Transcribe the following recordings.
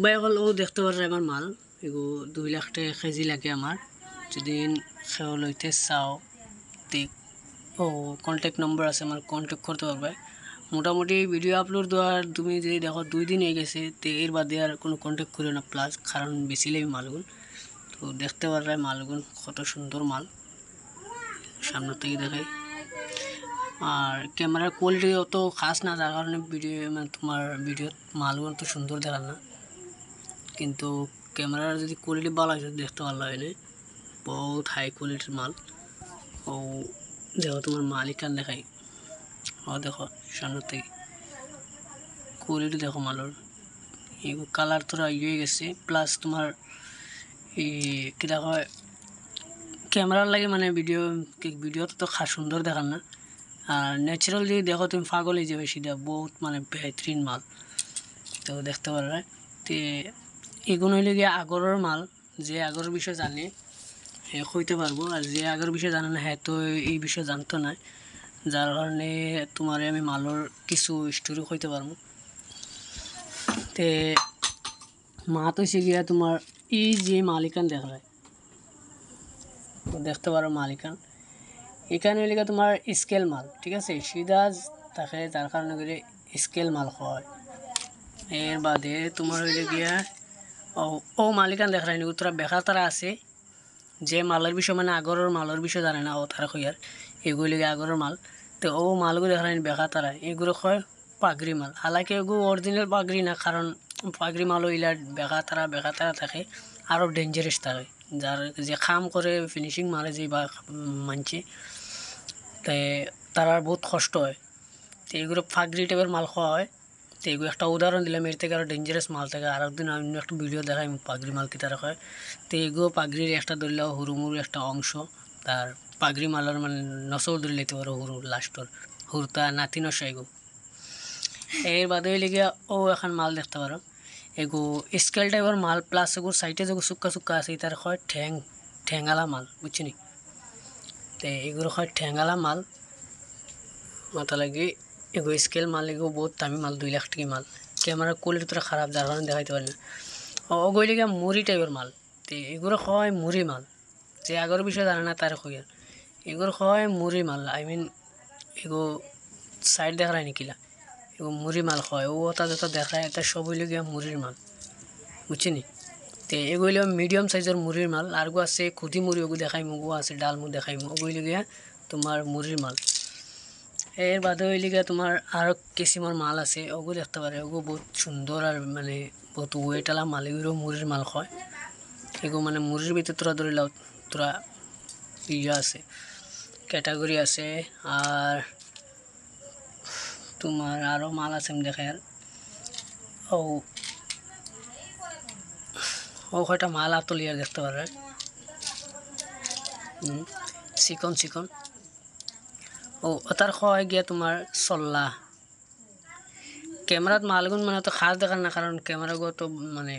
ভাই অকল ও দেখতে পারে আমার মাল এগো 2 লাখ টাকা কেজি লাগে আমার যদি খেও লইতে চাও ঠিক ও কন্ট্যাক্ট নম্বর আছে আমার কন্ট্যাক্ট করতে পারবে মোটামুটি ভিডিও আপলোড দেওয়ার তুমি যদি দেখো 2 দিন হয়ে গেছে তো এর বাদে আর কোনো কন্ট্যাক্ট করিও না প্লাস কারণ বেশি লেগে মালগুন তো দেখতে পারবে মালগুন কত সুন্দর মাল সামনে থেকে দেখাই আর ক্যামেরার কোয়ালিটি অত খাস না যার কারণে ভিডিও মানে তোমার ভিডিও মালগুন তো সুন্দর দেখাল না কিন্তু ক্যামেরার যদি কোয়ালিটি ভালো হয় দেখতে ভালো হয় না বহুত হাই কোয়ালিটির মাল ও দেখো তোমার মালিকান দেখাই ও দেখো সামনে থেকে কোয়ালিটি দেখো মালর এই কালার তোরা ইয়ে গেছে প্লাস তোমার এই কি দেখো ক্যামেরার লাগে মানে ভিডিও তো খাস সুন্দর দেখান না আর ন্যাচারাল যদি দেখো তুমি পাগল হয়ে যাবে সেটা বহুত মানে বেহতরিন মাল তো দেখতে পারবে তো এগুলো হইলে গিয়ে আগরের মাল যে আগরের বিষয়ে জানে হ্যাঁ হইতে পারবো আর যে আগের বিষয়ে জানে না হ্যাঁ তো এই বিষয়ে জানতো না যার কারণে তোমার আমি মালর কিছু স্টোরি হইতে পারবো তে মা তো সে গিয়া তোমার এই যে মালিকান দেখায় দেখতে পারো মালিকান এখানে হইলে তোমার স্কেল মাল ঠিক আছে সিদাজ থাকে যার কারণে গেলে স্কেল মাল হয় এর বাদে তোমার হইলে গিয়া ও মালিকান দেখায় নি তোরা বেকার তারা আছে যে মালের বিষয় মানে আগরের মালের বিষয় জানে না ও তারা কই আর এগুলি আগরের মাল তো ও মালগুলো দেখায় বেকার তারা এগুলো হয় পাগড়ি মাল হালাকি এগুলো অরিজিনাল পাগড়ি না কারণ পাগড়ি মাল হইলে বেকার তারা থাকে আরও ডেঞ্জারাস থাকে যার যে কাম করে ফিনিশিং মারে যে বা মানছে তাই তার বহুত কষ্ট হয় তো এগুলো পাগড়ি টাইপের মাল খাওয়া হয় তো এগুলো একটা উদাহরণ দিলাম এর থেকে আরও ডেঞ্জারাস মাল থাকে আর একদিন আমি একটা ভিডিও দেখাই পাগড়ি মাল কি তারা হয় তো এগুলো পাগড়ির একটা ধরলেও হুরুমুরু একটা অংশ তার পাগড়ি মালের মানে নসল ধরে নিতে পারো হুরু লাস্টর হুরতা নাতি নশা এগো এর বাদে হইলে গিয়া ও এখন মাল দেখতে পারো এগো স্কেল টাইপের মাল প্লাস এগুলো সাইডে যেগুলো চুক্কা আছে তার হয় ঠ্যাঙ্গালা মাল বুঝছি নি তো এগুলো হয় ঠ্যাঙ্গালা মাল মাথা লাগে এগো স্কেল মাল এগো বহুত দামি মাল 2 লাখ টাকা মাল ক্যামেরার কোয়ালিটি তোরা খারাপ যার কারণে দেখাইতে পারি না ওগুলি গিয়ে মুড়ি টাইপের মাল তো এগুলো হয় মুড়ি মাল যে আগের বিষয়ে জানে না তার কইয়া এগুলো হয় মুড়ি মাল আই মিন এগো সাইড দেখায় নাকিলা এগো মুড়ি মাল হয় ও তা যত দেখায় এটা সব হইলে গিয়া মুড়ির মাল বুঝছি নি তো এগুলো মিডিয়াম সাইজের মুড়ির মাল আর গো আছে খুদি মুড়ি ওগু দেখাই মুগো আছে ডাল মুগ দেখাই ওগুলি গিয়া তোমার মুড়ির মাল এর বাদে হইলে গিয়া তোমার আরও কিসিমের মাল আছে ওগু দেখতে পারে ওগু বহুত সুন্দর আর মানে বহুত ওয়েটালা মাল এগুলো মুড়ির মাল হয় এগো মানে মুড়ির ভিতরে তোরা ধরে লাও তোরা ইয়ে আছে ক্যাটাগরি আছে আর তোমার আরও মাল আছে আমি দেখাই আর ও কয়টা মাল আতলিয়া দেখতে পারে চিকন ও তার হয় গিয়া তোমার চল্লা ক্যামেরাত মালগুন মানে তো খাস দেখার না কারণ ক্যামেরা গো তো মানে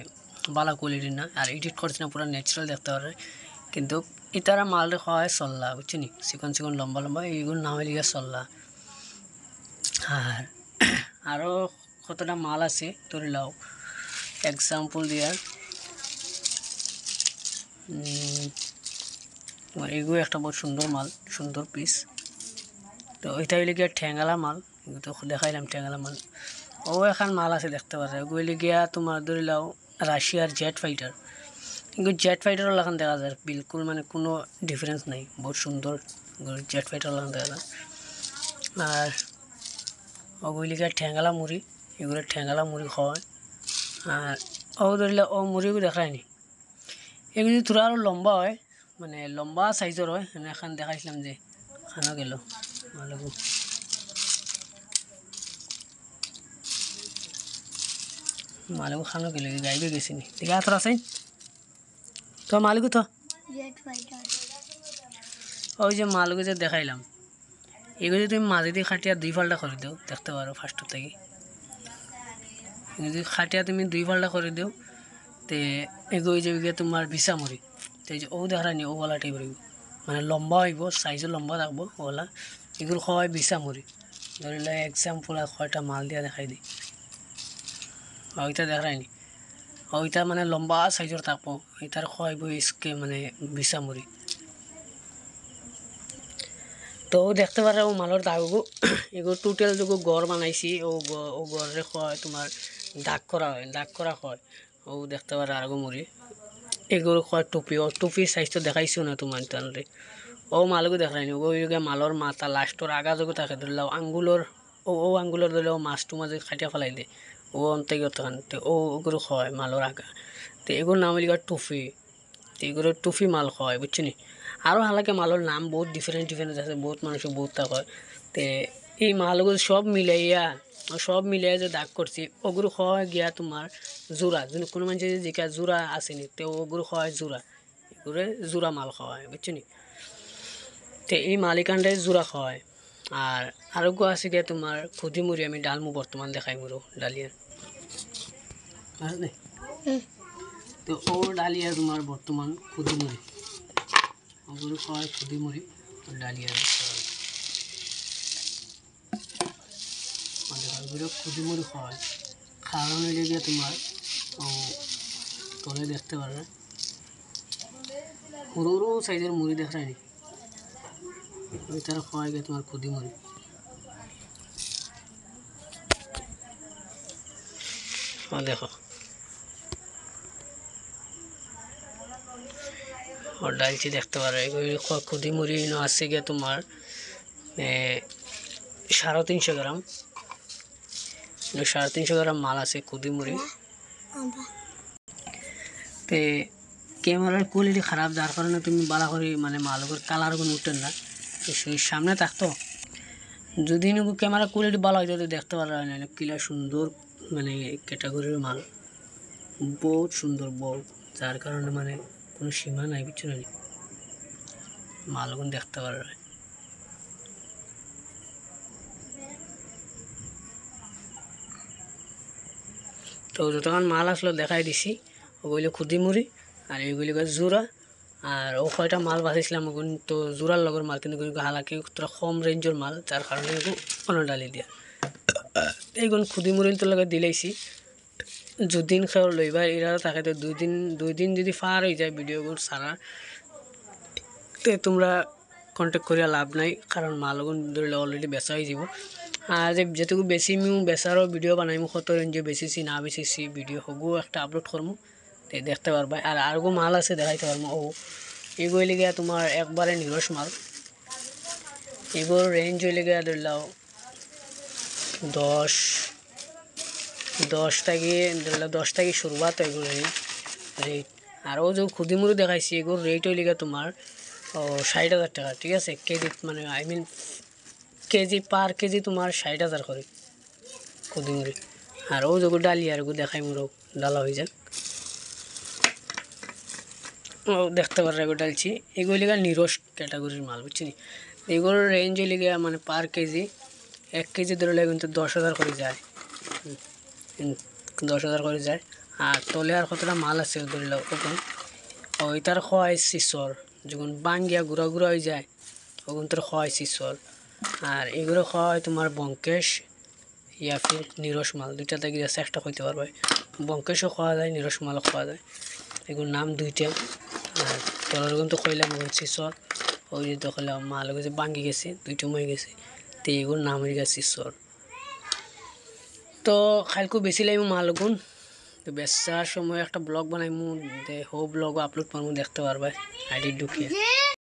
ভালো কোয়ালিটির না আর এডিট করছে না পুরো ন্যাচারাল দেখতে পারে কিন্তু ইতারা মাল হয় চল্লা বুঝছি নি চিকন লম্বা এইগুলো নাম হইলে গিয়া চল্লা আর আরও কতটা মাল আছে ধরে লাও এক্সাম্পল দিয়ার এগুলো একটা বহুত সুন্দর মাল সুন্দর পিস তো ওইটা হইলে গিয়া ঠ্যাঙ্গালা মাল তো দেখাইলাম ঠ্যাঙ্গালা মাল ও এখন মাল আছে দেখতে পারে ওগুলি গিয়া তোমার ধরে লাও রাশিয়ার জেট ফাইটার কিন্তু জেট ফাইটারও লাগান দেখা যায় বিলকুল মানে কোনো ডিফারেন্স নাই বহুত সুন্দর জেট ফাইটার লাগান দেখা যায় আর ওগুলি গিয়া ঠ্যাঙ্গালা মুড়ি এগুলো ঠ্যাঙ্গালা মুড়ি খাওয়ায় আর ও ধরলে ও মুড়িও দেখায়নি এগুলি তোরা আরও লম্বা হয় মানে লম্বা সাইজের হয় আমি এখন দেখাইছিলাম যে খানো গেল মালিক খানো গেল গাইবে গেছি নি ঠিক আছে তোরা আছেন তো মালিক তো ওই যে মালিক যে দেখাইলাম এগুলো তুমি মাঝে দিয়ে খাটিয়া 2 ফাল্টা করে দেও দেখতে পারো ফার্স্ট থেকে যদি খাটিয়া তুমি 2 ফাল্টা করে দেও তে এগোই যে তোমার বিছামরি তো এই যে ও দেখায়নি ওওয়ালা টাইপের মানে লম্বা হইব সাইজও লম্বা থাকবো ওলা এগুলো খাওয়াই বিছামরি ধরিলে এক্সাম্পল আর কয়টা মাল দিয়া দেখাই দিই ওইটা দেখায়নি ওইটা মানে লম্বা সাইজের থাকবো এটার খোয়াইব ইসকে মানে বিছামুড়ি তো দেখতে পারে ও মালর দাগগু এগুলো টোটাল যগু গড় বানাইছি ও গড়ে খোয়ায় তোমার দাগ করা হয় দাগ করা হয় ও দেখতে পারে আরগো মুড়ি এগুলো খোয়ায় টুপি ও টুপির সাইজটা দেখাইছো না তোমার তাহলে ও মালগু দেখায়নি ওই মালর মাথা লাস্টর আগা যগু থাকে ধরলাও আঙ্গুলর ও আঙ্গুলর ধরলেও মাছটু মাঝে খাটিয়া ফেলাই দে ও অন্তর্গত ও ওগুলো হয় মালর আগা তো এগুলোর নাম হইল টুফি তো এগুলো টুফি মাল হয় বুঝছো নি আরও হালাকে মালর নাম বহুত ডিফারেন্ট আছে বহুত মানুষের বহুত তা হয় তো এই মালগুলো সব মিলাইয়া যে দাগ করছি ওগুলো হয় গিয়া তোমার জোড়া যদি কোনো মানুষের জিকা জোড়া আসেনি তো ওগুলো হয় জোড়া এগুলো জোড়া মাল খাওয়া হয় বুঝছো নি তো এই মালিকানটাই জোড়া খাওয়ায় আর আরোগ্য আছে গিয়ে তোমার খুদি মুড়ি আমি ডালমু বর্তমান দেখাই মুড়ো ডালিয়ার তো ও ডালিয়া তোমার বর্তমান খুদি মুড়ি ওগুলো খাওয়ায় খুদি মুড়ি ডালিয়া ওগুলো খুদি মুড়ি খাওয়ায় খাওয়ানো হইলে গিয়ে তোমার ও তলে দেখতে পারবে সরু সাইজের মুড়ি দেখায়নি ওইটার খাওয়াই গিয়ে তোমার খুদি মুড়ি দেখো और डालची देखते पारो खुदी मुड़ी আছে গিয়ে তোমার 350 গ্রাম 350 গ্রাম মাল আছে খুদি মুড়ি তে ক্যামেরার কোয়ালিটি খারাপ যার কারণে তুমি বালা করে মানে মালগুলোর কালার গুলো উঠেন না তো সেই সামনে থাকতো যদি নগু ক্যামেরা কোয়ালিটি ভালো হয় তো দেখতে পারো না কিলা সুন্দর মানে ক্যাটাগরির মাল বহুত সুন্দর বহুত যার কারণে মানে কোনো সীমা নাই বুঝছো না মালগুলো দেখতে পারো তো যতক্ষণ মাল আসলো দেখাই দিছি ওগুলো খুদি মুড়ি আর এইগুলি জোড়া আর ও কয়টা মাল বাঁচিয়েছিলাম ওগুলো তো জোড়ার লগর মাল কিন্তু হালাকি তোরা কম রেঞ্জের মাল যার কারণে অন্য ডালি দিয়া এইগুলো খুদি মুড়ি তো লগে দিলাইছি যদিন খেয়ে লইবা এরা থাকে তো দুই দিন যদি ফার হয়ে যায় ভিডিওগুলো সারা তো তোমরা কন্ট্যাক্ট করিয়া লাভ নাই কারণ মালগুলো ধরলে অলরেডি বেচা হয়ে যাব আর যেটুকু বেশি বেচারও ভিডিও বানাইমু কত রেঞ্জে বেশিছি না বেশিছি ভিডিও হবু একটা আপলোড করবো তো দেখতে পারবা আর আরগো মাল আছে দেখাইতে পারবো ও এগুলি গিয়া তোমার একবারে নিরস মাল এগুলোর রেঞ্জ হইলে গিয়া ধরলাও 10 থেকে শুরুয়াত এগুলো রেট আর ও যে খুদি মুড়ি দেখাইছি এগুলোর রেট হইলে গিয়া তোমার 60,000 টাকা ঠিক আছে কেজি মানে I mean KG per KG তোমার 60,000 করে খুদি মুড়ি আর ও যেগুলো ডালিয়া আর দেখাই মুড়ো ডালা হয়ে যাক ও দেখতে পারো এগুলো ডালছি এগুলি নিরস ক্যাটাগরির মাল বুঝছি এগুলোর রেঞ্জ হইলে গিয়া মানে পার কেজি 1 কেজি ধরলে কিন্তু 10,000 করে যায় 10,000 করে যায় আর তলে আর কতটা মাল আছে ধরলে ওখান ওইটার খোয়াই শিশর যখন বাঙ্গিয়া গুঁড়া হয়ে যায় ওখান তোর খোয়াই শিশর আর এগুলো খাওয়াই তোমার বঙ্কেশ ইয়া ফির নিরস মাল দুইটা থেকে একটা হইতে পারবে বঙ্কেশও খাওয়া যায় নিরস মালও খাওয়া যায় এগুলোর নাম দুইটা আর তলার গুণ তো কইলাম শিশর ওই যে তো কইলাম মাল গেছে বাঙ্গি গেছে দুইটা মই গেছে তো এগুলোর নাম হয়ে গেছে শিশর তো খালকু বেশি লাগবে মাল গুণ তো বেচার সময় একটা ব্লগ বানাইমু হো ব্লগও আপলোড করবো দেখতে পারবা আইডি ঢুকিয়ে